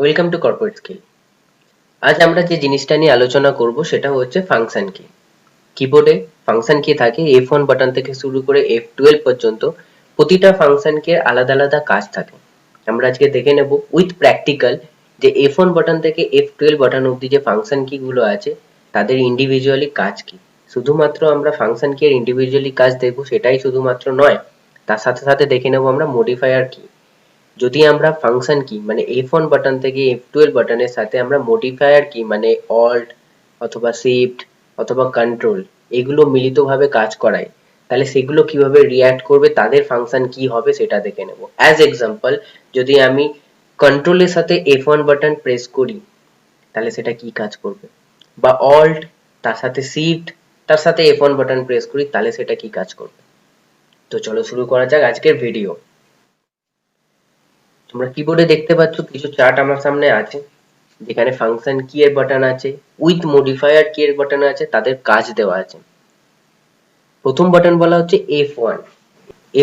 Welcome to corporate skill. আজ আমরা যে জিনিসটা নিয়ে আলোচনা করব সেটা হচ্ছে ফাংশন কি। কিবোর্ডে ফাংশন কি থাকে, F1 বাটন থেকে শুরু করে F12 পর্যন্ত প্রতিটা ফাংশন কে আলাদা আলাদা কাজ থাকে। আমরা আজকে দেখে নেব উইথ প্র্যাকটিক্যাল যে F1 বাটন থেকে F12 বাটন অবধি যে ফাংশন কি গুলো আছে তাদের ইন্ডিভিজুয়ালি কাজ কি। শুধুমাত্র আমরা ফাংশন কি এর ইন্ডিভিজুয়ালি কাজ দেখবো সেটাই শুধুমাত্র নয়, তার সাথে সাথে দেখে নেব আমরা মডিফায়ার কি। যদি আমরা ফাংশন কি মানে F1 বাটন থেকে F12 বাটনের সাথে আমরা মডিফায়ার কি মানে অল্ট অথবা শিফট অথবা কন্ট্রোল এগুলো মিলিতভাবে কাজ করাই, তাহলে সেগুলো কিভাবে রিঅ্যাক্ট করবে, তাদের ফাংশন কি হবে সেটা দেখে নেব। অ্যাজ এক্সাম্পল, যদি আমি কন্ট্রোলের সাথে F1 বাটন প্রেস করি তাহলে সেটা কি কাজ করবে, বা অল্ট তার সাথে শিফট তার সাথে F1 বাটন প্রেস করি তাহলে সেটা কি কাজ করবে। তো চলো শুরু করা যাক আজকের ভিডিও। তোমরা কিবোর্ডে দেখতে পাচ্ছ কিছু চার্ট আমার সামনে আছে, যেখানে ফাংশন কি এর বাটন আছে, উইথ মডিফায়ার কি এর বাটন আছে, তাদের কাজ দেওয়া আছে। প্রথম বাটন বলা হচ্ছে F1।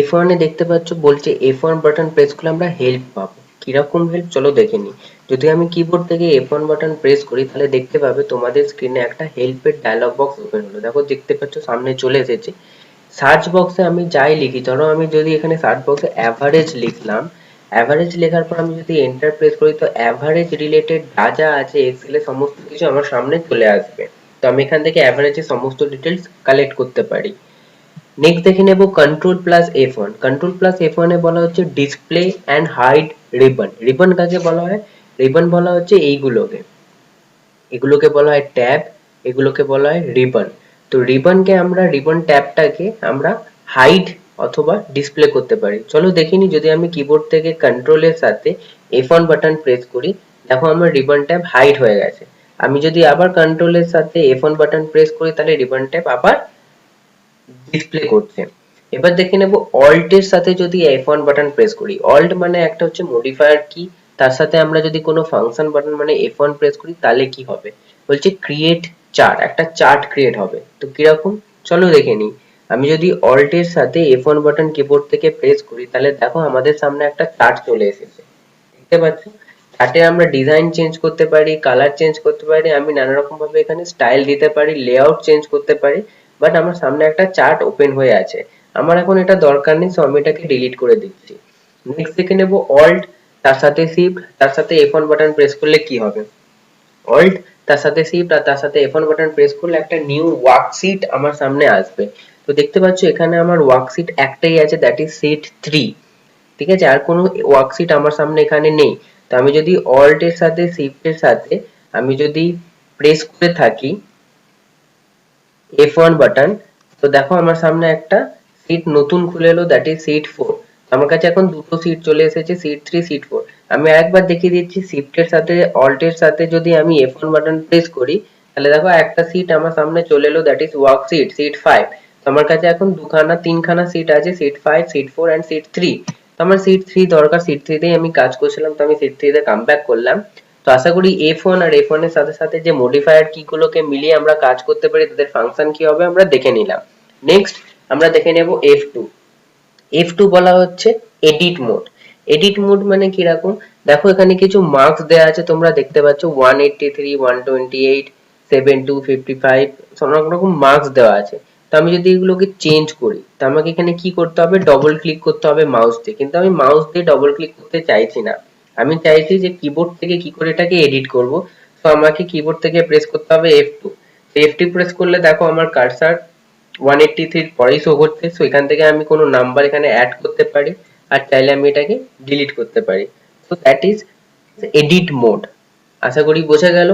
F1 এ দেখতে পাচ্ছ বলছে F1 বাটন প্রেস করলে আমরা হেল্প পাবো। কিরকম হেল্প চলো দেখে নিই। যদি আমি কিবোর্ড থেকে F1 বাটন প্রেস করি তাহলে দেখতে পাবে তোমাদের স্ক্রিনে একটা হেল্পের ডায়লগ বক্স ওপেন হলো। দেখো দেখতে পাচ্ছ সামনে চলে এসেছে। সার্চ বক্সে আমি যাই লিখি, ধরো আমি যদি এখানে সার্চ বক্সে অ্যাভারেজ লিখলাম, অ্যাভারেজ লেখার পর আমি যদি এন্টার প্রেস করি তো অ্যাভারেজ রিলেটেড যা যা আছে এক্সেল এ সমস্ত কিছু আমার সামনে চলে আসবে। তো আমি এখান থেকে অ্যাভারেজের সমস্ত ডিটেলস কালেক্ট করতে পারি। নেক্সট দেখে নেব control plus F1। Control plus F1 এ বলা হচ্ছে display and hide ribbon. Ribbon কাকে বলা হয়? রিবন বলা হচ্ছে এইগুলোকে, এগুলোকে বলা হয় ট্যাব, এগুলোকে বলা হয় রিবন। তো রিবনকে আমরা রিবন ট্যাবটাকে আমরা হাইড অথবা ডিসপ্লে করতে পারি। চলো দেখে নিই। যদি আমি কিবোর্ড থেকে কন্ট্রোলের সাথে F1 বাটন প্রেস করি, দেখো আমার রিবন ট্যাব হাইড হয়ে গেছে। আমি যদি আবার কন্ট্রোলের সাথে F1 বাটন প্রেস করি তাহলে রিবন ট্যাব আবার ডিসপ্লে করছে। এবার দেখে নেব অল্ট এর সাথে যদি F1 বাটন প্রেস করি, অল্ট মানে একটা হচ্ছে মডিফায়ার কি, তার সাথে আমরা যদি কোনো ফাংশন বাটন মানে F1 প্রেস করি তাহলে কি হবে, বলছে ক্রিয়েট চার্ট, একটা চার্ট ক্রিয়েট হবে। তো কিরকম চলো দেখে নিই। আমি যদি অল্ট এর সাথে F1 বাটন কিবোর্ড থেকে প্রেস করি তাহলে দেখো আমাদের সামনে একটা চার্ট চলে এসেছে। দেখতে পাচ্ছ চার্টে আমরা ডিজাইন চেঞ্জ করতে পারি, কালার চেঞ্জ করতে পারি, আমি নানা রকম ভাবে এখানে স্টাইল দিতে পারি, লেআউট চেঞ্জ করতে পারি। বাট আমার সামনে একটা চার্ট ওপেন হয়ে আছে, আমার এখন এটা দরকার নেই, সো আমি এটাকে ডিলিট করে দিচ্ছি। নেক্সট দেখে নেব অল্ট তার সাথে শিফট তার সাথে F1 বাটন প্রেস করলে কি হবে। অল্ট তার সাথে শিফট আর তার সাথে F1 বাটন প্রেস করলে একটা নিউ ওয়ার্কশিট আমার সামনে আসবে। তো দেখতে পাচ্ছ এখানে আমার ওয়ার্কশিট একটাই আছে, দ্যাট ইজ শিট 3। ঠিক আছে, আর কোনো ওয়ার্কশিট আমার সামনে এখানে নেই। তো আমি যদি অল্ট এর সাথে শিফট এর সাথে আমি যদি প্রেস করে থাকি F1 বাটন, তো দেখো আমার সামনে একটা শীট নতুন খুলে এলো, দ্যাট ইজ শীট 4। আমার কাছে এখন দুটো শীট চলে এসেছে, শীট 3 শীট 4। আমি আরেকবার দেখিয়ে দিচ্ছি, শিফট এর সাথে অল্ট এর সাথে যদি আমি F1 বাটন প্রেস করি তাহলে দেখো একটা শীট আমার সামনে চলে এলো, দ্যাট ইজ ওয়ার্কশিট শীট 5। তো আমার কাছে এখন দুখানা তিনখানা শীট আছে, শীট 5 শীট 4 এন্ড শীট 3। তো আমার শীট 3 দরকার, শীট 3 তেই আমি কাজ করছিলাম, তো আমি শীট 3 তে কাম ব্যাক করলাম। তো আশা করি F1 আর F1 এর সাথে সাথে যে মডিফায়ার কি গুলোকে মিলিয়ে আমরা কাজ করতে পারি তাদের ফাংশন কি হবে আমরা দেখে নিলাম। নেক্সট আমরা দেখে নেব F2। F2 বলা হচ্ছে এডিট মোড। এডিট মোড মানে কিরকম, দেখো এখানে কিছু মার্কস দেওয়া আছে, তোমরা দেখতে পাচ্ছ 183 128 72 55 অনেক রকম মার্কস দেওয়া আছে। তো আমি যদি এগুলোকে চেঞ্জ করি তো আমাকে এখানে কি করতে হবে, ডবল ক্লিক করতে হবে মাউস দিয়ে, কিন্তু আমি মাউস দিয়ে ডবল ক্লিক করতে চাইছি না। আমি চাইছি যে কিবোর্ড থেকে কি করে এটাকে এডিট করব। তো আমাকে কিবোর্ড থেকে প্রেস করতে হবে F2। F2 প্রেস করলে দেখো আমার কার্সার 183 পরেই শো করছে। সো এখান থেকে আমি কোনো নাম্বার এখানে অ্যাড করতে পারি আর চাইলে আমি এটাকে ডিলিট করতে পারি। So that is edit mode. আশা করি বোঝা গেল।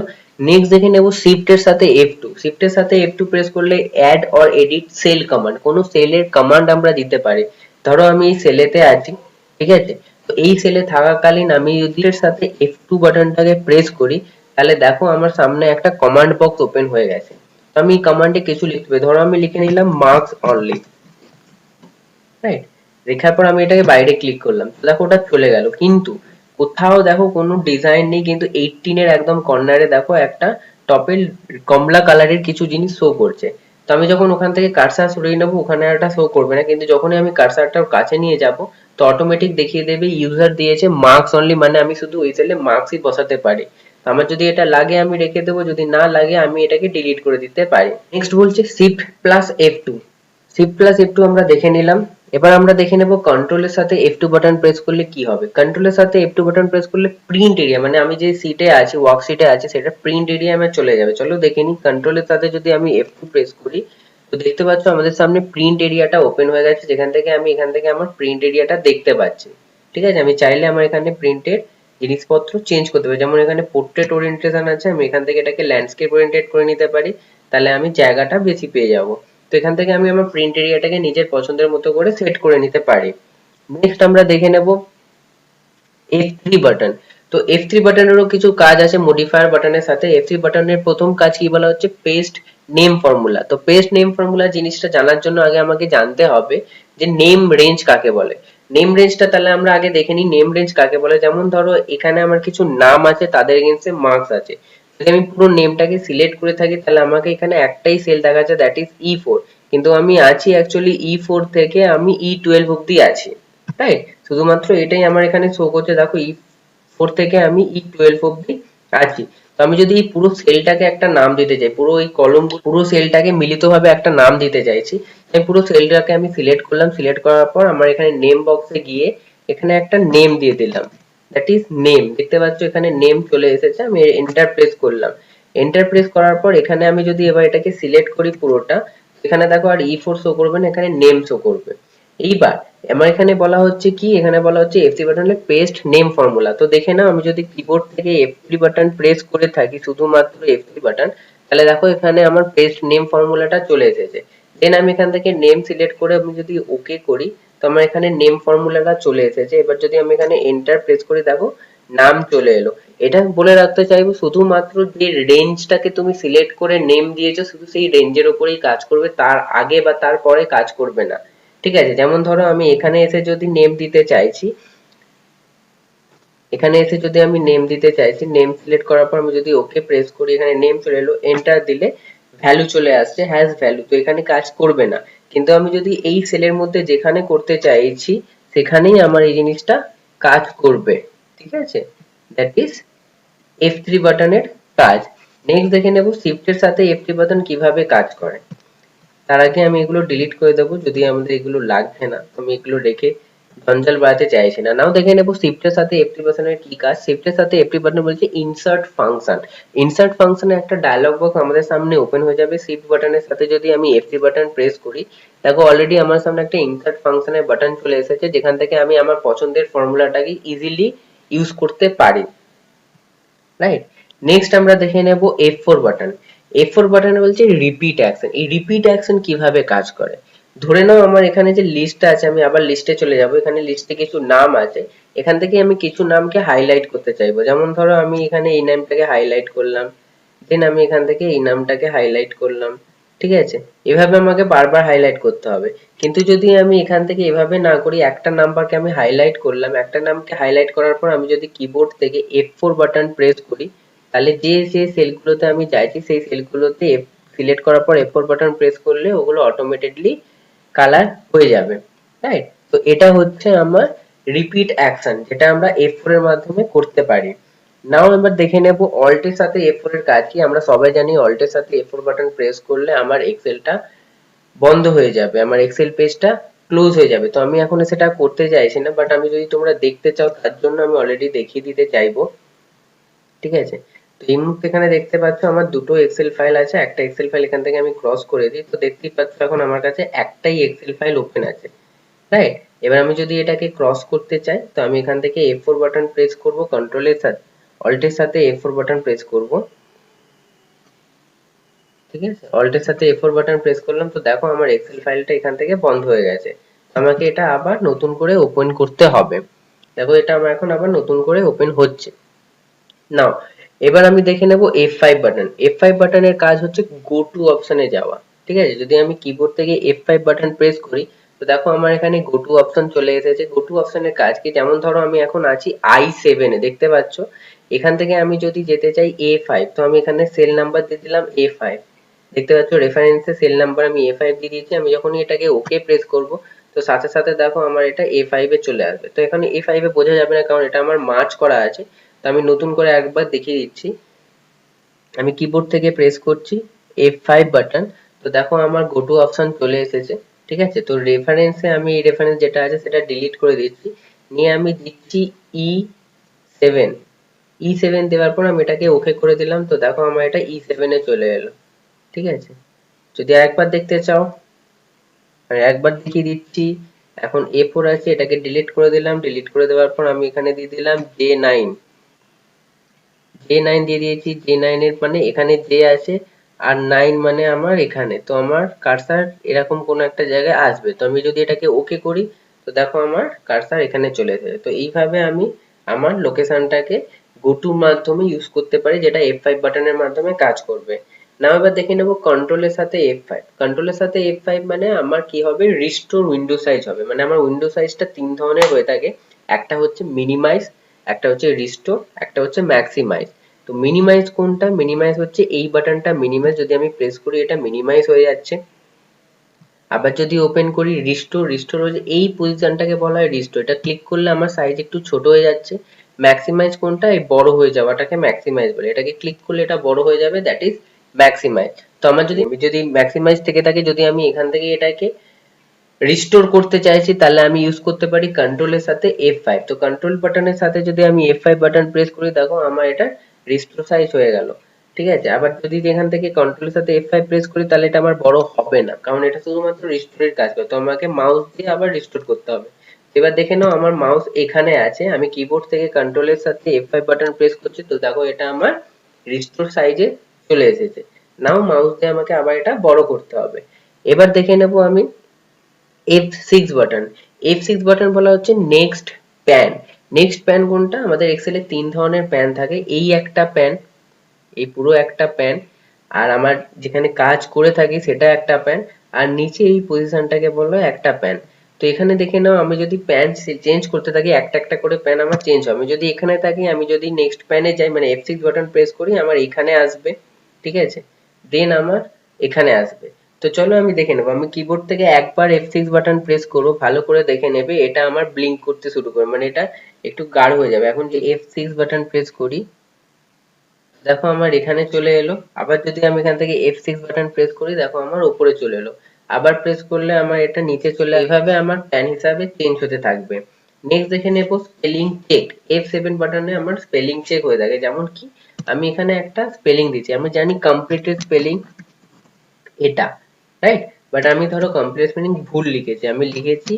নেক্সট দেখে নেব শিফট এর সাথে F2। শিফট এর সাথে F2 প্রেস করলে add or edit cell command, কোনো সেলের কমান্ড আমরা দিতে পারি। ধরো আমি এই সেলেতে আছি, ঠিক আছে, তো এই সেলে থাকাকালীন আমি যদি এর সাথে F2 বাটনটাকে প্রেস করি তাহলে দেখো আমার সামনে একটা কমান্ড বক্স ওপেন হয়ে গেছে। তো আমি এই কমান্ডে কিছু লিখতে হবে, ধরো আমি লিখে নিলাম মার্কস অনলি, রাইট। লেখার পর আমি এটাকে বাইরে ক্লিক করলাম, দেখো ওটা চলে গেল, কিন্তু কোথাও দেখো কোনো ডিজাইন নেই, কিন্তু 18 এর একদম কর্নারে দেখো একটা টপের কমলা কালারের কিছু জিনিস শো করছে। তো আমি যখন ওখান থেকে কার্সার সরিয়ে নেবো ওখানে একটা শো করবে না, কিন্তু যখনই আমি কার্সারটার কাছে নিয়ে যাব তো অটোমেটিক দেখিয়ে দেবে ইউজার দিয়েছে মার্কস অনলি, মানে আমি শুধু ওই সেলে মার্কসই বসাতে পারি। আমার যদি এটা লাগে আমি রেখে দেবো, যদি না লাগে আমি এটাকে ডিলিট করে দিতে পারি। নেক্সট বলছে shift plus F2। Shift plus F2 আমরা দেখে নিলাম। এবার আমরা দেখে নেব কন্ট্রোলের সাথে F2 বাটন প্রেস করলে কি হবে। কন্ট্রোলের সাথে F2 বাটন প্রেস করলে প্রিন্ট এরিয়া, মানে আমি যে সিটে আছি ওয়ার্ক সিটে আছি সেটা প্রিন্ট এরিয়া আমার চলে যাবে। চলো দেখে নিই। কন্ট্রোলের সাথে যদি আমি F2 প্রেস করি তো দেখতে পাচ্ছ আমাদের সামনে প্রিন্ট এরিয়াটা ওপেন হয়ে গেছে, যেখান থেকে আমি এখান থেকে আমার প্রিন্ট এরিয়াটা দেখতে পাচ্ছি। ঠিক আছে, আমি চাইলে আমার এখানে প্রিন্টের জিনিসপত্র চেঞ্জ করতে পারি। যেমন এখানে পোর্ট্রেট ওরিয়েন্টেশন আছে, আমি এখান থেকে এটাকে ল্যান্ডস্কেপ ওরিয়েন্টেড করে নিতে পারি, তাহলে আমি জায়গাটা বেশি পেয়ে যাব। তো এখান থেকে আমি আমার প্রিন্ট এরিয়াটাকে নিজের পছন্দের মতো করে সেট করে নিতে পারি। নেক্সট আমরা দেখে নেব F3 বাটন। তো F3 বাটনেরও কিছু কাজ আছে মডিফায়ার বাটনের সাথে। F3 বাটনের প্রথম কাজ কি বলা হচ্ছে, পেস্ট নেম ফর্মুলা। তো পেস্ট নেম ফর্মুলা জিনিসটা জানার জন্য আগে আমাকে জানতে হবে যে নেম রেঞ্জ কাকে বলে। নেম রেঞ্জটা তাহলে আমরা আগে দেখে নিই নেম রেঞ্জ কাকে বলে। যেমন ধরো এখানে আমার কিছু নাম আছে, তাদের এগেইনস্টে মার্কস আছে। যদি আমি পুরো নেমটাকে সিলেক্ট করে থাকি তাহলে আমাকে এখানে একটাই সেল দেখাচ্ছে, দ্যাট ইজ E4। কিন্তু আমি আছি অ্যাকচুয়ালি E4 থেকে আমি E12 অব্দি আছি, রাইট? শুধুমাত্র এটাই আমার এখানে শো করছে, দেখো E4 থেকে আমি E12 অব্দি আছি। তো আমি যদি এই পুরো সেলটাকে একটা নাম দিতে চাই, পুরো এই কলম পুরো সেলটাকে মিলিতভাবে একটা নাম দিতে চাইছি, আমি পুরো সেলটাকে আমি সিলেক্ট করলাম। সিলেক্ট করার পর আমার এখানে নেম বক্সে গিয়ে এখানে একটা নেম দিয়ে দিলাম, দ্যাট ইজ নেম। দেখতে পাচ্ছ এখানে নেম চলে এসেছে, আমি এন্টার প্রেস করলাম। এন্টার প্রেস করার পর এখানে আমি যদি এবার এটাকে সিলেক্ট করি পুরোটা, এখানে দেখো আর E4 শো করবে না, এখানে নেম শো করবে। এইবার আমার এখানে বলা হচ্ছে কি, এখানে বলা হচ্ছে F3 বাটনে পেস্ট নেম ফর্মুলা। তো দেখে নাও আমি যদি কিবোর্ড থেকে F3 বাটন প্রেস করে থাকি, শুধুমাত্র F3 বাটন, তাহলে দেখো এখানে আমার পেস্ট নেম ফর্মুলাটা চলে এসেছে। দেন আমি এখান থেকে নেম সিলেক্ট করে আমি যদি ওকে করি তো আমার এখানে নেম ফর্মুলাটা চলে এসেছে। এবার যদি আমি এখানে এন্টার প্রেস করি দেখো নাম চলে এলো। এটা বলে রাখতে চাইবো শুধুমাত্র যে রেঞ্জটাকে তুমি সিলেক্ট করে নেম দিয়েছো শুধু সেই রেঞ্জের উপরেই কাজ করবে, তার আগে বা তার পরে কাজ করবে না। ঠিক আছে, যেমন ধরো আমি এখানে এসে যদি নেম দিতে চাইছি, এখানে এসে যদি আমি নেম দিতে চাইছি, নেম সিলেক্ট করার পর আমি যদি ওকে প্রেস করি এখানে নেম চলে এলো, এন্টার দিলে ভ্যালু চলে আসছে হ্যাজ ভ্যালু। তো এখানে কাজ করবে না, কিন্তু আমি যদি এই সেলের মধ্যে যেখানে করতে চাইছি সেখানেই আমার এই জিনিসটা কাজ করবে। ঠিক আছে, দ্যাট ইজ F3 বাটনের কাজ। নেক্সট দেখে নেব শিফটের সাথে F3 বাটন কিভাবে কাজ করে। তার আগে আমি এগুলো ডিলিট করে দেবো, যদি আমাদের এগুলো লাগবে না। আমি এগুলো রেখে জঞ্জাল বাড়াতে চাইছি না। নাও দেখে নেবো শিফটের সাথে F3 বাটনের কি কাজ। শিফটের সাথে F3 বাটন বলছে ইনসার্ট ফাংশন। ইনসার্ট ফাংশনে একটা ডায়লগ বক্স আমাদের সামনে ওপেন হয়ে যাবে। শিফট বাটনের সাথে যদি আমি F3 বাটন প্রেস করি দেখো অলরেডি আমার সামনে একটা ইনসার্ট ফাংশনের বাটন চলে এসেছে, যেখান থেকে আমি আমার পছন্দের ফর্মুলাটাকে ইজিলি ইউজ করতে পারি, রাইট? নেক্সট আমরা দেখে নেব F4 বাটন। F4 বাটনে বলছে রিপিট অ্যাকশন। এই রিপিট অ্যাকশন কিভাবে কাজ করে, ধরে নাও আমার এখানে যে লিস্টটা আছে, আমি আবার লিস্টে চলে যাব, এখানে লিস্টে কিছু নাম আছে, এখান থেকে আমি কিছু নামকে হাইলাইট করতে চাইবো। যেমন ধরো আমি এখানে এই নামটাকে হাইলাইট করলাম, দেন আমি এখান থেকে এই নামটাকে হাইলাইট করলাম। ঠিক আছে, এভাবে আমাকে বারবার হাইলাইট করতে হবে। কিন্তু যদি আমি এখান থেকে এভাবে না করি, একটা নাম্বারকে আমি হাইলাইট করলাম, একটা নামকে হাইলাইট করার পর আমি যদি কিবোর্ড থেকে F4 বাটন প্রেস করি তাহলে যে যে সেলগুলোতে আমি চাইছি সেই সেলগুলোতে সিলেক্ট করার পর F4 বাটন প্রেস করলে ওগুলো অটোমেটিকলি কালার হয়ে যাবে, রাইট? তো এটা হচ্ছে আমার রিপিট অ্যাকশন, যেটা আমরা F4 এর মাধ্যমে করতে পারি। নাও এবার দেখে নেব অল্ট এর সাথে F4 এর কাজ কি। আমরা সবাই জানি অল্ট এর সাথে F4 বাটন প্রেস করলে আমার এক্সেলটা বন্ধ হয়ে যাবে, আমার এক্সেল পেজটা ক্লোজ হয়ে যাবে। তো আমি এখন সেটা করতে চাইছি না, বাট আমি যদি তোমরা দেখতে চাও তার জন্য আমি অলরেডি দেখিয়ে দিতে চাইবো। ঠিক আছে, তো এই মুহূর্তে এখানে দেখতে পাচ্ছ আমার দুটো এক্সেল ফাইল আছে। একটা এক্সেল ফাইল এখান থেকে আমি ক্রস করে দিই, তো দেখতেই পাচ্ছ এখন আমার কাছে একটাই এক্সেল ফাইল ওপেন আছে, রাইট? এবার আমি যদি এটাকে ক্রস করতে চাই তো আমি এখান থেকে F4 বাটন প্রেস করব, কন্ট্রোলের সাথে অল্টের সাথে F4 বাটন প্রেস করব। ঠিক আছে, অল্টের সাথে F4 বাটন প্রেস করলাম, তো দেখো আমার এক্সেল ফাইলটা এখান থেকে বন্ধ হয়ে গেছে। আমাকে এটা আবার নতুন করে ওপেন করতে হবে। দেখো এটা আমার এখন আবার নতুন করে ওপেন হচ্ছে। নাও এবার আমি দেখে নেব F5 বাটন। F5 বাটনের কাজ হচ্ছে গো টু অপশনে যাওয়া। ঠিক আছে, যদি আমি কিবোর্ড থেকে F5 বাটন প্রেস করি তো দেখো আমার এখানে গো টু অপশন চলে এসেছে। গো টু অপশনের কাজ কি, যেমন ধরো আমি এখন আছি I7 এ, দেখতে পাচ্ছ এখান থেকে আমি যদি যেতে চাই A5 তো আমি এখানে সেল নাম্বার দিয়ে দিলাম A5। দেখতে পাচ্ছ রেফারেন্সে সেল নাম্বার আমি A5 দিয়ে দিয়েছি। আমি যখনই এটাকে ওকে প্রেস করব তো সাথে সাথে দেখো আমার এটা A5 এ চলে আসবে। তো এখানে A5 এ বোঝা যাবে না কারণ এটা আমার মার্জ করা আছে। তো আমি নতুন করে একবার দেখিয়ে দিচ্ছি। আমি কিবোর্ড থেকে প্রেস করছি F5 বাটন। তো দেখো আমার গো টু অপশন চলে এসেছে। ঠিক আছে, তো রেফারেন্সে আমি এই রেফারেন্স যেটা আছে সেটা ডিলিট করে দিচ্ছি। নিয়ে আমি দিচ্ছি E7। E7 দেওয়ার পর আমি এটাকে ওকে করে দিলাম। তো দেখো আমার এটা E7 এ চলে এলো। ঠিক আছে, যদি একবার দেখতে চাও আমি একবার দেখিয়ে দিচ্ছি। এখন A4 আছে, এটাকে ডিলিট করে দিলাম। ডিলিট করে দেওয়ার পর আমি এখানে দিয়ে দিলাম J9। J9 দিয়ে দিয়েছি। J9 এর মানে এখানে J আছে আর 9 মানে আমার এখানে। তো আমার কার্সার এরকম কোনো একটা জায়গায় আসবে। তো আমি যদি এটাকে ওকে করি তো দেখো আমার কার্সার এখানে চলে এসেছে। তো এইভাবে আমি আমার লোকেশনটাকে গোটুর মাধ্যমে ইউজ করতে পারি, যেটা F5 বাটনের মাধ্যমে কাজ করবে। নাও এবার দেখে নেব কন্ট্রোলের সাথে F5। কন্ট্রোলের সাথে F5 মানে আমার কি হবে, রিস্টোর উইন্ডো সাইজ হবে। মানে আমার উইন্ডো সাইজটা তিন ধরনের হয়ে থাকে। একটা হচ্ছে মিনিমাইজ, একটা হচ্ছে রিস্টোর, একটা হচ্ছে ম্যাক্সিমাইজ। তো মিনিমাইজ কোনটা? মিনিমাইজ হচ্ছে এই বাটনটা মিনিমাইজ, যদি আমি প্রেস করি এটা মিনিমাইজ হয়ে যাচ্ছে। আবার যদি ওপেন করি রিস্টোর, রিস্টোর হচ্ছে এই পজিশনটাকে বলা হয় রিস্টোর। এটা ক্লিক করলে আমার সাইজ একটু ছোট হয়ে যাচ্ছে। ম্যাক্সিমাইজ কোনটা? এই বড় হয়ে যাওয়াটাকে ম্যাক্সিমাইজ বলে। এটাকে ক্লিক করলে এটা বড় হয়ে যাবে, দ্যাট ইজ ম্যাক্সিমাইজ। তো আমার যদি ম্যাক্সিমাইজ থেকে থাকে, যদি আমি এখান থেকে এটাকে রিস্টোর করতে চাইছি তাহলে আমি ইউজ করতে পারি কন্ট্রোলের সাথে F5। তো কন্ট্রোল বাটনের সাথে যদি আমি F5 বাটন প্রেস করি দেখো আমার এটা রিস্টোর সাইজ হয়ে গেল। ঠিক আছে, আবার যদি এখান থেকে কন্ট্রোলের সাথে F5 প্রেস করি তাহলে এটা আমার বড় হবে না, কারণ এটা শুধুমাত্র রিস্টোরের কাজ করে। তো আমাকে মাউস দিয়ে আবার রিস্টোর করতে হবে। এবার দেখে নাও আমার মাউস এখানে আছে, আমি কিবোর্ড থেকে কন্ট্রোলের সাথে F5 বাটন প্রেস করছি। তো দেখো এটা আমার রিস্টোর সাইজে চলে এসেছে। নাও মাউস দিয়ে আমাকে আবার এটা বড় করতে হবে। এবার দেখে নেব আমি F6 বাটন। F6 বাটন বলা হচ্ছে নেক্সট প্যান। নেক্সট প্যান কোনটা? আমাদের এক্সেলে তিন ধরনের প্যান থাকে। এই একটা প্যান, এই পুরো একটা প্যান, আর আমার যেখানে কাজ করে থাকি সেটা একটা প্যান, আর নিচে এই পজিশনটাকে বলা হয় একটা প্যান। তো এখানে দেখে নাও আমি যদি প্যান চেঞ্জ করতে থাকি একটা একটা করে প্যান আমার চেঞ্জ হবে। আমি যদি এখানে থাকি, আমি যদি নেক্সট প্যানে যাই মানে F6 বাটন প্রেস করি আমার এখানে আসবে। ঠিক আছে, দেন আমার এখানে আসবে। তো চলো আমি দেখে নেবো। আমি কিবোর্ড থেকে একবার F6 বাটন প্রেস করবো, ভালো করে দেখে নেবে এটা আমার ব্লিঙ্ক করতে শুরু করবে, মানে এটা একটু গাঢ় হয়ে যাবে। এখন যে F6 বাটন প্রেস করি দেখো আমার এখানে চলে এলো। আবার যদি আমি এখান থেকে F6 বাটন প্রেস করি দেখো আমার উপরে চলে এলো। আবার প্রেস করলে আমার এটা নিচে চলে আসবে। এইভাবে আমার প্যান হিসাবে চেঞ্জ হতে থাকবে। নেক্সট দেখে নেব স্পেলিং চেক। F7 বাটনে আমার স্পেলিং চেক হয়ে থাকে। যেমন কি আমি এখানে একটা স্পেলিং দিচ্ছি, আমি জানি কমপ্লিটেড স্পেলিং এটা, রাইট? বাট আমি ধরো কমপ্লিট স্পেলিং ভুল লিখেছি, আমি লিখেছি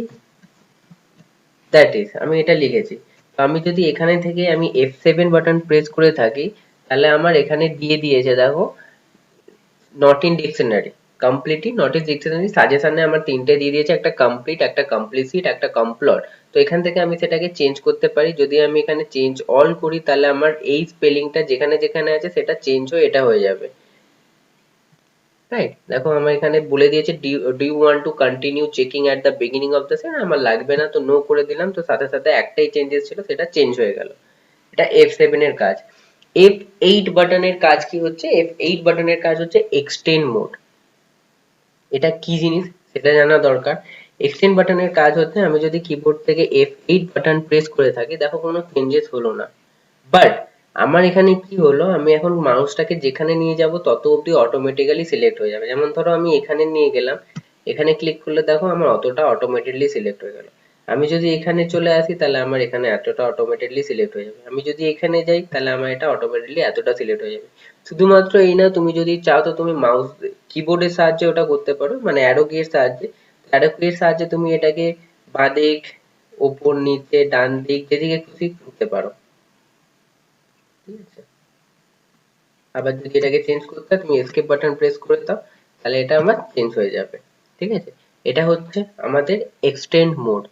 দ্যাট ইজ, আমি এটা লিখেছি। তো আমি যদি এখানে থেকে আমি F7 বাটন প্রেস করে থাকি তাহলে আমার এখানে দিয়ে দিয়েছে দেখো not in dictionary, completely not in dictionary সাজেশনে আমার তিনটে দিয়ে দিয়েছে, একটা কমপ্লিট, একটা কমপ্লিসিট, একটা কমপ্লট। তো এখান থেকে আমি সেটাকে চেঞ্জ করতে পারি। যদি আমি এখানে চেঞ্জ অল করি তাহলে আমার এই স্পেলিংটা যেখানে যেখানে আছে সেটা চেঞ্জ হয়ে এটা হয়ে যাবে, রাইট? দেখো আমার এখানে বলে দিয়েছে do you want to continue checking at the beginning of the session, আমার লাগবে না তো নো করে দিলাম। তো সাথে সাথে একটাই চেঞ্জেস ছিল সেটা চেঞ্জ হয়ে গেল। এটা F7 এর কাজ। F8 বাটনের কাজ কি হচ্ছে? F8 বাটনের কাজ হচ্ছে এক্সটেন্ড মোড। এটা কি জিনিস সেটা জানা দরকার। এক্সটেন্ড বাটনের কাজ হচ্ছে আমি যদি কিবোর্ড থেকে F8 বাটন প্রেস করে থাকি দেখো কোনো চেঞ্জেস হলো না, বাট আমার এখানে কি হলো, আমি এখন মাউসটাকে যেখানে নিয়ে যাব তত অবধি অটোমেটিক্যালি সিলেক্ট হয়ে যাবে। যেমন ধরো আমি এখানে নিয়ে গেলাম, এখানে ক্লিক করলে দেখো আমার অতটা অটোমেটিক্যালি সিলেক্ট হয়ে গেল। আমি যদি এখানে চলে আসি তাহলে আমার এখানে এতটা অটোমেটিক্যালি সিলেক্ট হয়ে যাবে। আমি যদি এখানে যাই তাহলে আমার এটা অটোমেটিক্যালি এতটা সিলেক্ট হয়ে যাবে। শুধুমাত্র এই না, তুমি যদি চাও তো তুমি মাউস কিবোর্ডের সাহায্যে ওটা করতে পারো, মানে অ্যারো কি এর সাহায্যে। অ্যারো কি এর সাহায্যে তুমি এটাকে বাঁদিক, ওপর, নিচে, ডান দিক যেদিকে খুশি করতে পারো। ঠিক আছে, আবার যদি এটাকে চেঞ্জ করতে হয় তুমি এসকেপ বাটন প্রেস করে দাও তাহলে এটা আমার চেঞ্জ হয়ে যাবে। ঠিক আছে, এটা হচ্ছে আমাদের এক্সটেন্ড মোড।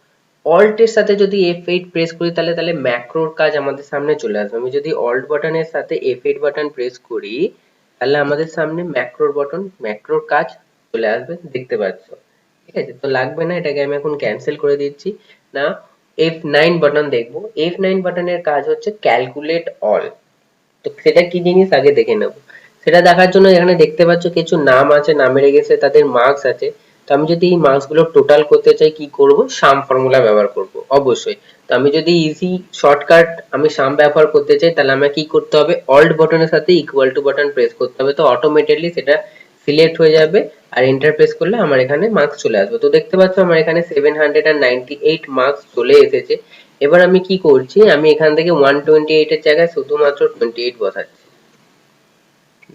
অল্ট এর সাথে যদি F8 প্রেস করি তাহলে তাহলে ম্যাক্রোর কাজ আমাদের সামনে চলে আসবে। আমি যদি অল্ট বাটনের সাথে F8 বাটন প্রেস করি তাহলে আমাদের সামনে ম্যাক্রোর কাজ চলে আসবে, দেখতে পাচ্ছ। ঠিক আছে, তো লাগবে না, এটাকে আমি এখন ক্যান্সেল করে দিচ্ছি। না, F9 বাটন দেখবো। F9 বাটনের কাজ হচ্ছে ক্যালকুলেট অল। তো সেটা কি জিনিস আগে দেখে নেব। সেটা দেখার জন্য এখানে দেখতে পাচ্ছ কিছু নাম আছে, নামের এগেন্সে তাদের মার্কস আছে। তো আমি যদি এই মার্কস গুলো টোটাল করতে চাই কি করব, সাম ফর্মুলা ব্যবহার করব অবশ্যই। তো আমি যদি ইজি শর্টকাট আমি সাম ব্যবহার করতে চাই, তাহলে আমাকে কি করতে হবে, অল্ট বাটনের সাথে ইকুয়াল টু বাটন প্রেস করতে হবে, তো অটোমেটিকলি সেটা সিলেক্ট হয়ে যাবে। আর এন্টার প্রেস করলে আমার এখানে মার্কস চলে আসবে। তো দেখতে পাচ্ছ আমার এখানে 798 মার্কস চলে এসেছে। এবার আমি কি করছি, আমি এখান থেকে 128 এর জায়গায় শুধুমাত্র 28 বসাচ্ছি।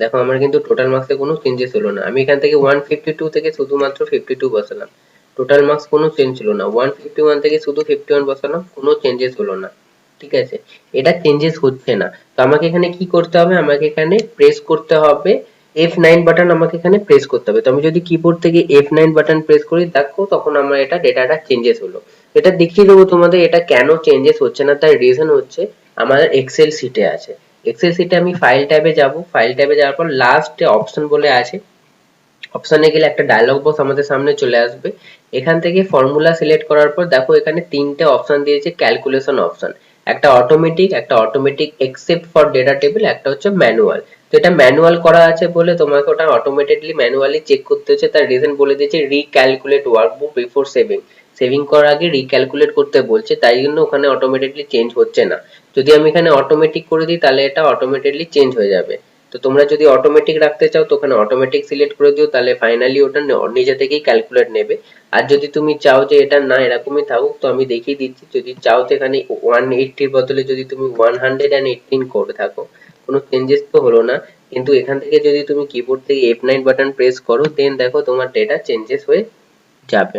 দেখো আমার কিন্তু টোটাল মার্কসে কোনো চেঞ্জেস হলো না। আমি এখান থেকে 152 থেকে শুধুমাত্র 52 বসালাম, টোটাল মার্কস কোনো চেঞ্জ হলো না। 151 থেকে শুধু 51 বসালাম, কোনো চেঞ্জেস হলো না। ঠিক আছে, এটা চেঞ্জেস হচ্ছে না। তো আমাকে এখানে কি করতে হবে, আমাকে এখানে প্রেস করতে হবে F9 বাটন, আমাকে এখানে প্রেস করতে হবে। তো আমি যদি কিবোর্ড থেকে F9 বাটন প্রেস করি, দেখো তখন আমার এটা ডেটাটা চেঞ্জেস হলো। এটা দেখিয়ে দেবো তোমাদের এটা কেন চেঞ্জেস হচ্ছে না। তার রিজন হচ্ছে আমার এক্সেল শিটে আছে। এক্সেল শিটে আমি ফাইল ট্যাবে যাব, ফাইল ট্যাবে যাওয়ার পর লাস্টে অপশন বলে আছে, অপশনে গেলে একটা ডায়লগ বক্স আমাদের সামনে চলে আসবে। এখান থেকে ফর্মুলা সিলেক্ট করার পর দেখো এখানে তিনটে অপশন দিয়েছে, ক্যালকুলেশন অপশন, একটা অটোমেটিক, একটা automatic except for data table, একটা হচ্ছে ম্যানুয়াল। তো এটা ম্যানুয়াল করা আছে বলে তোমাকে ওটা অটোমেটিকলি ম্যানুয়ালি চেক করতে হচ্ছে। তার রিজন বলে দিয়েছে রিক্যালকুলেট ওয়ার্কবুক বিফোর সেভিং, সেভিং করার আগে রিক্যালকুলেট করতে বলছে, তাই জন্য ওখানে অটোমেটিকলি চেঞ্জ হচ্ছে না। যদি আমি এখানে অটোমেটিক করে দিই তাহলে এটা অটোমেটিকলি চেঞ্জ হয়ে যাবে। তো তোমরা যদি অটোমেটিক রাখতে চাও তো ওখানে অটোমেটিক সিলেক্ট করে দিও, তাহলে ফাইনালি ওটা নিজে থেকেই ক্যালকুলেট নেবে। আর যদি তুমি চাও যে এটা না এরকমই থাকুক, তো আমি দেখিয়ে দিচ্ছি, যদি চাও তো এখানে 180 এর বদলে যদি তুমি 118 করে থাকো, কোনো চেঞ্জেস তো হলো না। কিন্তু এখান থেকে যদি তুমি কিবোর্ড থেকে F9 বাটন প্রেস করো, দেন দেখো তোমার ডেটা চেঞ্জেস হয়ে যাবে,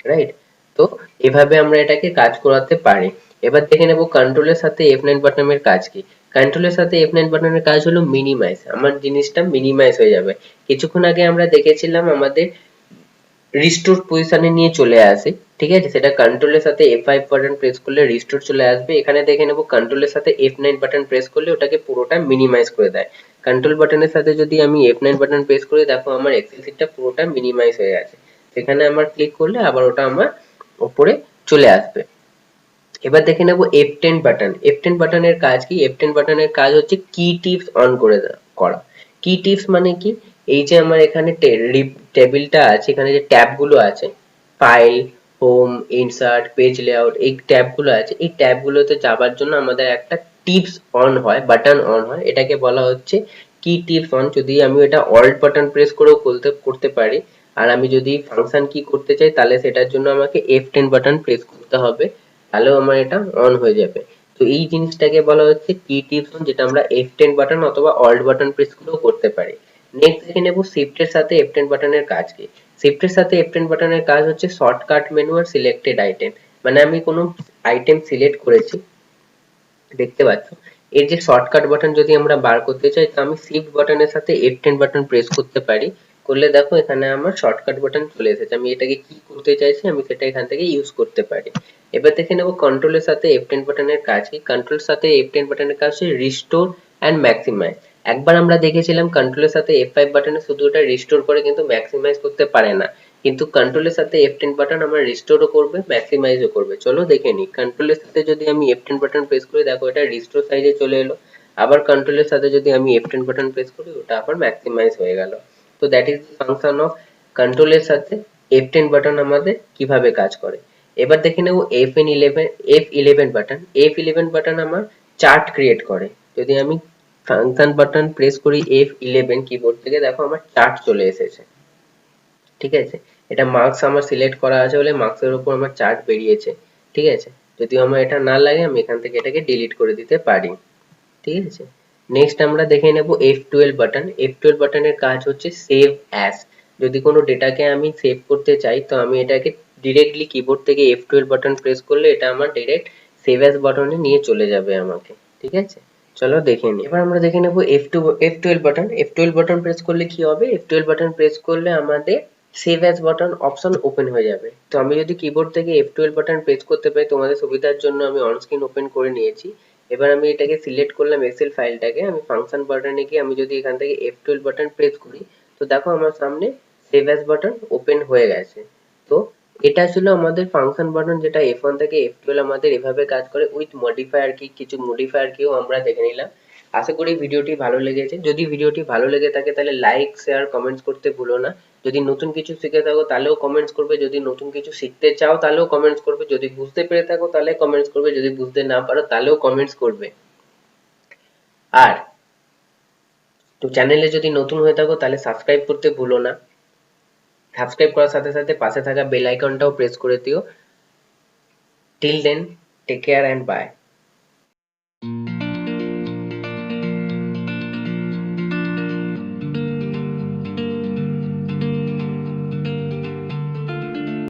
রাইট। তো এভাবে আমরা এটাকে কাজ করাতে পারি। এবার দেখে নেব কন্ট্রোলের সাথে F9 বাটনের কাজ কি। কন্ট্রোলের সাথে F9 বাটনের কাজ হলো মিনিমাইজ, আমার জিনিসটা মিনিমাইজ হয়ে যাবে। কিছুক্ষণ আগে আমরা দেখেছিলাম আমাদের রিস্টোর পজিশনে নিয়ে চলে আসে, ঠিক আছে, সেটা কন্ট্রোলের সাথে F5 বাটন প্রেস করলে রিস্টোর চলে আসবে। এখানে দেখে নেব কন্ট্রোলের সাথে F9 বাটন প্রেস করলে ওটাকে পুরোটা মিনিমাইজ করে দেয়। কন্ট্রোল বাটনের সাথে যদি আমি F9 বাটন প্রেস করি, দেখো আমার এক্সেল শিটটা পুরোটা মিনিমাইজ হয়ে গেছে। সেখানে আমার ক্লিক করলে আবার ওটা আমার উপরে চলে আসবে। এবার দেখে নেব F10 বাটন। F10 বাটনের কাজ কি, F10 বাটনের কাজ হচ্ছে কি টিপস অন করে করা। কি টিপস মানে কি, এই যে আমার এখানে টেবিলটা আছে, এখানে যে ট্যাব গুলো আছে, file, home, insert, page layout, এই ট্যাব গুলো আছে, এই ট্যাব গুলোতে যাবার জন্য আমাদের একটা টিপস অন হয়, বাটন অন হয়, এটাকে বলা হচ্ছে কি টিপস অন। যদি আমি এটা অল্ট বাটন প্রেস করেও করতে পারি, আর আমি যদি ফাংশন কি করতে চাই তাহলে সেটার জন্য আমাকে F10 বাটন প্রেস করতে হবে, তাহলেও আমার এটা অন হয়ে যাবে। তো এই জিনিসটাকে বলা হচ্ছে কি টিপস অন, যেটা আমরা F10 বাটন অথবা অল্ট বাটন প্রেস করেও করতে পারি। নেক্সট দেখে নেব শিফট এর সাথে F10 বাটনের কাজ কি। শিফট এর সাথে F10 বাটনের কাজ হচ্ছে shortcut menu are selected item. মানে আমি কোনো আইটেম সিলেক্ট করেছি, দেখতে পাচ্ছ, এর যে শর্টকাট বাটন যদি আমরা বার করতে চাই, তো আমি শিফট বাটনের সাথে F10 বাটন প্রেস করতে পারি। করলে দেখো এখানে আমার শর্টকাট বাটন চলে এসেছে, আমি এটাকে কি করতে চাইছি আমি সেটা এখান থেকে ইউজ করতে পারি। এবার দেখে নেব কন্ট্রোলের সাথে F10 বাটনের কাজ কি। কন্ট্রোলের সাথে F10 বাটনের কাজ হচ্ছে রিস্টোর এন্ড ম্যাক্সিমাইজ। একবার আমরা দেখেছিলাম কন্ট্রোলের সাথে F5 বাটনে শুধু এটা রিস্টোর করে কিন্তু ম্যাক্সিমাইজ করতে পারে না, কিন্তু কন্ট্রোলের সাথে F10 বাটন আমরা রিস্টোরও করবে ম্যাক্সিমাইজও করবে। চলো দেখে নিই। কন্ট্রোলের সাথে যদি আমি F10 বাটন প্রেস করি, দেখো এটা রিস্টোর সাইজে চলে এলো। আবার কন্ট্রোলের সাথে যদি আমি F10 বাটন প্রেস করি, ওটা আবার ম্যাক্সিমাইজ হয়ে গেল। তো দ্যাট ইজ ফাংশন অফ কন্ট্রোলের সাথে F10 বাটন আমাদের কিভাবে কাজ করে। এবার দেখে নেব F11 বাটন। F11 বাটন আমার চার্ট ক্রিয়েট করে। যদি আমি ফাংশন বাটন প্রেস করি F11 কিবোর্ড থেকে, দেখো আমার চার্ট চলে এসেছে, ঠিক আছে। এটা মার্কস আমার সিলেক্ট করা আছে বলে মার্কসের উপর আমার চার্ট বেরিয়েছে, ঠিক আছে। যদি আমার এটা না লাগে আমি এখান থেকে এটাকে ডিলিট করে দিতে পারি, ঠিক আছে। নেক্সট আমরা দেখে নেব F12 বাটন। F12 বাটনের কাজ হচ্ছে সেভ অ্যাজ। যদি কোনো ডেটাকে আমি সেভ করতে চাই, তো আমি এটাকে ডিরেক্টলি কিবোর্ড থেকে F12 বাটন প্রেস করলে এটা আমার ডাইরেক্ট সেভ অ্যাজ বাটনে নিয়ে চলে যাবে আমাকে, ঠিক আছে। চলো দেখে নিই। এবার আমরা দেখে নেব F12 button. F12 button press করলে কি হবে, F12 বাটন প্রেস করলে আমাদের save as button option open হয়ে যাবে। তো আমি যদি কিবোর্ড থেকে F12 বাটন প্রেস করতে পারি, তোমাদের সুবিধার জন্য আমি অন স্ক্রিন ওপেন করে নিয়েছি। এবার আমি এটাকে সিলেক্ট করলাম এক্সেল ফাইলটাকে, আমি ফাংশন বাটনে গিয়ে আমি যদি এখান থেকে F12 বাটন প্রেস করি, তো দেখো আমার সামনে সেভ অ্যাজ বাটন ওপেন হয়ে গেছে। তো এটা ছিল আমাদের ফাংশন বাটন, যেটা F1 থেকে F12 আমাদের এভাবে কাজ করে উইথ মডিফায়ার কি, কিছু মডিফায়ার কিও আমরা দেখে নিলাম। আশা করি ভিডিওটি ভালো লেগেছে। যদি ভিডিওটি ভালো লেগে থাকে তাহলে লাইক, শেয়ার, কমেন্টস করতে ভুলো না। যদি নতুন কিছু শিখে থাকো তাহলেও কমেন্টস করবে, যদি নতুন কিছু শিখতে চাও তাহলেও কমেন্টস করবে, যদি বুঝতে পেরে থাকো তাহলে কমেন্টস করবে, যদি বুঝতে না পারো তাহলেও কমেন্টস করবে। আর তো চ্যানেলে যদি নতুন হয়ে থাকো তাহলে সাবস্ক্রাইব করতে ভুলো না। সাবস্ক্রাইব করার সাথে সাথে পাশে থাকা বেল আইকনটাও প্রেস করে দিও। Till then, take care and by.